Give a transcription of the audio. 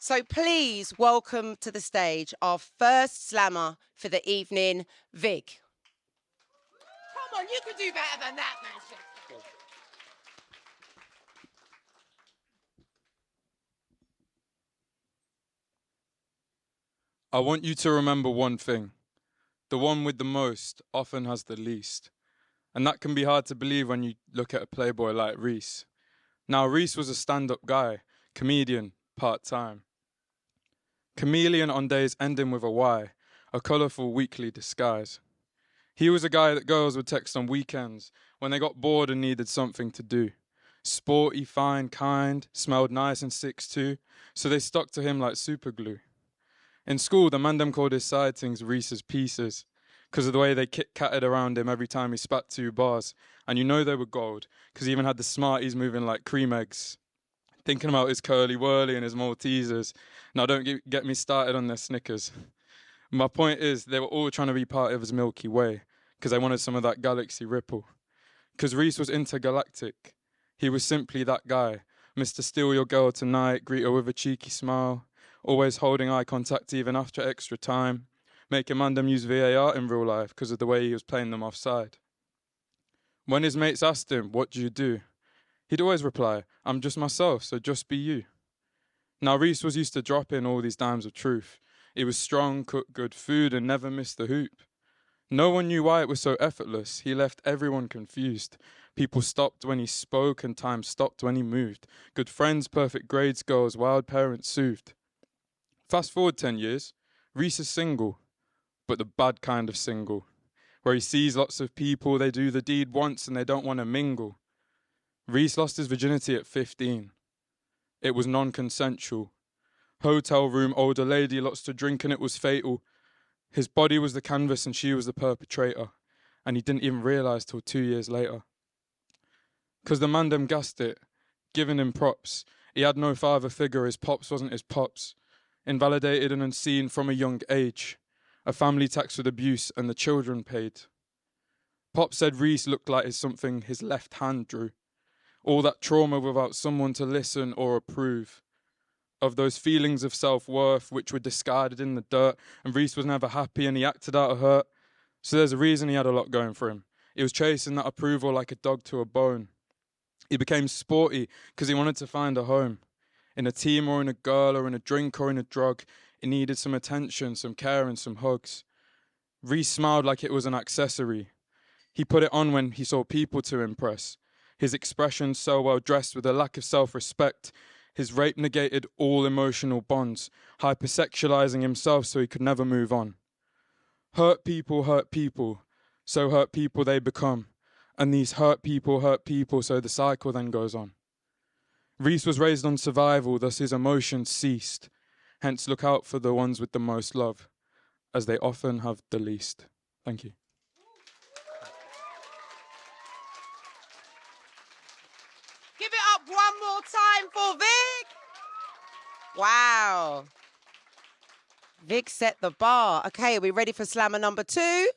So please welcome to the stage our first slammer for the evening, Vig. Come on, you can do better than that, man. I want you to remember one thing. The one with the most often has the least. And that can be hard to believe when you look at a playboy like Reese. Now, Reese was a stand-up guy, comedian, part-time. Chameleon on days ending with a Y, a colourful weekly disguise. He was a guy that girls would text on weekends when they got bored and needed something to do. Sporty, fine, kind, smelled nice and 6'2", so they stuck to him like superglue. In school, the man them called his side things Reese's Pieces, because of the way they kit-katted around him every time he spat 2 bars. And you know they were gold, because he even had the Smarties moving like cream eggs. Thinking about his curly whirly and his Maltesers. Now don't get me started on their Snickers. My point is, they were all trying to be part of his Milky Way, because they wanted some of that galaxy ripple. Because Reese was intergalactic. He was simply that guy. Mr. Steal Your Girl Tonight, greet her with a cheeky smile, always holding eye contact even after extra time, making man them use VAR in real life because of the way he was playing them offside. When his mates asked him, "What do you do?" he'd always reply, "I'm just myself, so just be you." Now Reese was used to dropping all these dimes of truth. He was strong, cooked good food, and never missed the hoop. No one knew why it was so effortless. He left everyone confused. People stopped when he spoke, and time stopped when he moved. Good friends, perfect grades, goals, wild parents soothed. Fast forward 10 years, Reese is single, but the bad kind of single, where he sees lots of people, they do the deed once and they don't want to mingle. Reese lost his virginity at 15. It was non-consensual. Hotel room, older lady, lots to drink and it was fatal. His body was the canvas and she was the perpetrator. And he didn't even realise till 2 years later. 'Cause the man them gassed it, giving him props. He had no father figure, his pops wasn't his pops. Invalidated and unseen from a young age. A family taxed with abuse and the children paid. Pop said Reese looked like something his left hand drew. All that trauma without someone to listen or approve. Of those feelings of self-worth which were discarded in the dirt, and Reese was never happy and he acted out of hurt. So there's a reason he had a lot going for him. He was chasing that approval like a dog to a bone. He became sporty because he wanted to find a home. In a team or in a girl or in a drink or in a drug, he needed some attention, some care and some hugs. Reese smiled like it was an accessory. He put it on when he saw people to impress. His expression so well dressed with a lack of self-respect. His rape negated all emotional bonds, hypersexualizing himself so he could never move on. Hurt people, so hurt people they become. And these hurt people, so the cycle then goes on. Reese was raised on survival, thus his emotions ceased. Hence look out for the ones with the most love, as they often have the least. Thank you. Give it up one more time for Vig. Wow. Vig set the bar. Okay, are we ready for slammer number 2?